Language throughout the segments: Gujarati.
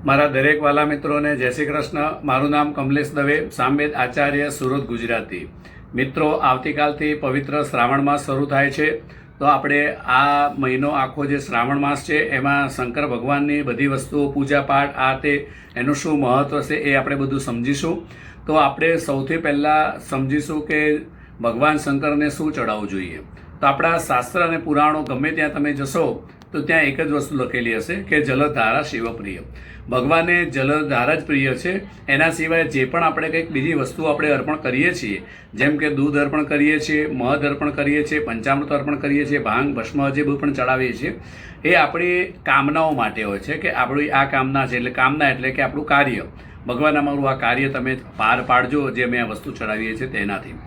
મારા દરેક વાલા મિત્રોને જય શ્રી કૃષ્ણ। મારું નામ કમલેશ દવે, સામવેદ આચાર્ય, સુરત, ગુજરાતી। મિત્રો, આવતીકાલથી પવિત્ર શ્રાવણ માસ શરૂ થાય છે। તો આપણે આ મહિનો આખો જે શ્રાવણ માસ છે એમાં શંકર ભગવાનની બધી વસ્તુઓ, પૂજાપાઠ, આ તે એનું શું મહત્ત્વ છે એ આપણે બધું સમજીશું। તો આપણે સૌથી પહેલાં સમજીશું કે ભગવાન શંકરને શું ચડાવવું જોઈએ। તો આપણા શાસ્ત્ર અને પુરાણો ગમે ત્યાં તમે જશો તો ત્યાં એક જ વસ્તુ લખેલી હશે કે જલધારા શિવપ્રિય। ભગવાને જલધારા જ પ્રિય છે। એના સિવાય જે પણ આપણે કંઈક બીજી વસ્તુ આપણે અર્પણ કરીએ છીએ, જેમ કે દૂધ અર્પણ કરીએ છીએ, મધ અર્પણ કરીએ છીએ, પંચામૃત અર્પણ કરીએ છીએ, ભાંગ, ભસ્મ જે બધું પણ ચડાવીએ છીએ, એ આપણી કામનાઓ માટે હોય છે કે આપણી આ કામના છે। એટલે કામના એટલે કે આપણું કાર્ય, ભગવાન અમારું આ કાર્ય તમે પાર પાડજો, જે અમે આ વસ્તુ ચડાવીએ છીએ તેનાથી।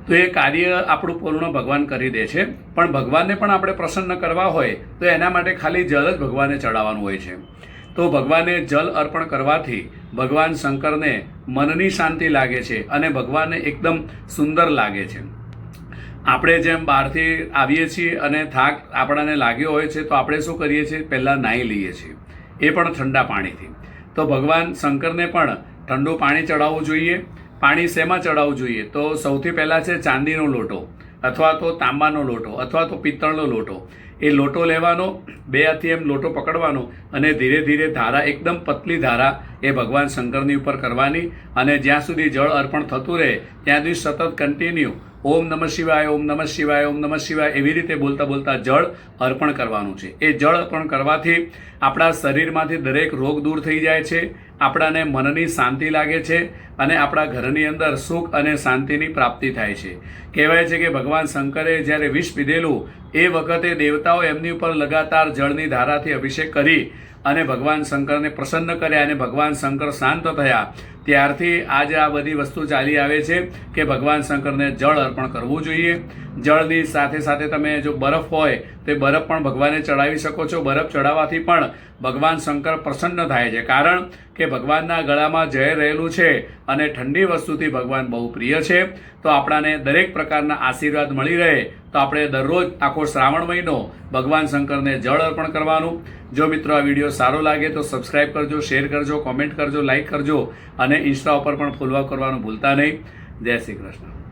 તો એ કાર્ય આપણું પૂર્ણ ભગવાન કરી દે છે। પણ ભગવાનને પણ આપણે પ્રસન્ન કરવા હોય તો એના માટે ખાલી જલ જ ભગવાનને ચડાવવાનું હોય છે। તો ભગવાનને જલ અર્પણ કરવાથી ભગવાન શંકરને મનની શાંતિ લાગે છે અને ભગવાનને એકદમ સુંદર લાગે છે। આપણે જેમ બહારથી આવીએ છીએ અને થાક આપણને લાગ્યો હોય છે તો આપણે શું કરીએ છીએ, પહેલાં નાહી લઈએ છીએ, એ પણ ઠંડા પાણીથી। તો ભગવાન શંકરને પણ ઠંડુ પાણી ચડાવવું જોઈએ। પાણી શેમાં ચડાવવું જોઈએ? તો સૌથી પહેલાં છે ચાંદીનો લોટો અથવા તો તાંબાનો લોટો અથવા તો પિત્તળનો લોટો। એ લોટો લેવાનો, 2 હાથથી એમ લોટો પકડવાનો અને ધીરે ધીરે ધારા, એકદમ પતલી ધારા એ ભગવાન શંકરની ઉપર કરવાની અને જ્યાં સુધી જળ અર્પણ થતું રહે ત્યાં સુધી સતત કન્ટિન્યુ ઓમ નમઃ શિવાય, ઓમ નમઃ શિવાય, ઓમ નમઃ શિવાય એવી રીતે બોલતા બોલતા જળ અર્પણ કરવાનું છે। એ જળ અર્પણ કરવાથી આપણા શરીરમાંથી દરેક રોગ દૂર થઈ જાય છે, આપણાને મનની શાંતિ લાગે છે અને આપણા ઘરની અંદર સુખ અને શાંતિની પ્રાપ્તિ થાય છે। કહેવાય છે કે ભગવાન શંકરે જ્યારે વિષ પીધેલું એ વખતે દેવતાઓ એમની ઉપર લગાતાર જળની ધારાથી અભિષેક કરી અને ભગવાન શંકરને પ્રસન્ન કર્યા અને ભગવાન શંકર શાંત થયા। ત્યારથી આજે આ બધી વસ્તુ ચાલી આવે છે કે ભગવાન શંકરને જળ અર્પણ કરવું જોઈએ। જળની સાથે સાથે તમે જો બરફ હોય તો બરફ પણ ભગવાનને ચડાવી શકો છો। બરફ ચડાવવાથી પણ ભગવાન શંકર પ્રસન્ન થાય છે, કારણ કે ભગવાનના ગળામાં ઝેર રહેલું છે અને ઠંડી વસ્તુથી ભગવાન બહુ પ્રિય છે। તો આપણાને દરેક પ્રકારના આશીર્વાદ મળી રહે તો આપણે દરરોજ આખો શ્રાવણ મહિનો ભગવાન શંકરને જળ અર્પણ કરવાનું। જો મિત્રો આ વિડીયો સારો લાગે તો સબસ્ક્રાઈબ કરજો, શેર કરજો, કોમેન્ટ કરજો, લાઈક કરજો અને ઇન્સ્ટા ઉપર પણ ફોલો કરવાનું ભૂલતા નહીં। જય શ્રી કૃષ્ણ।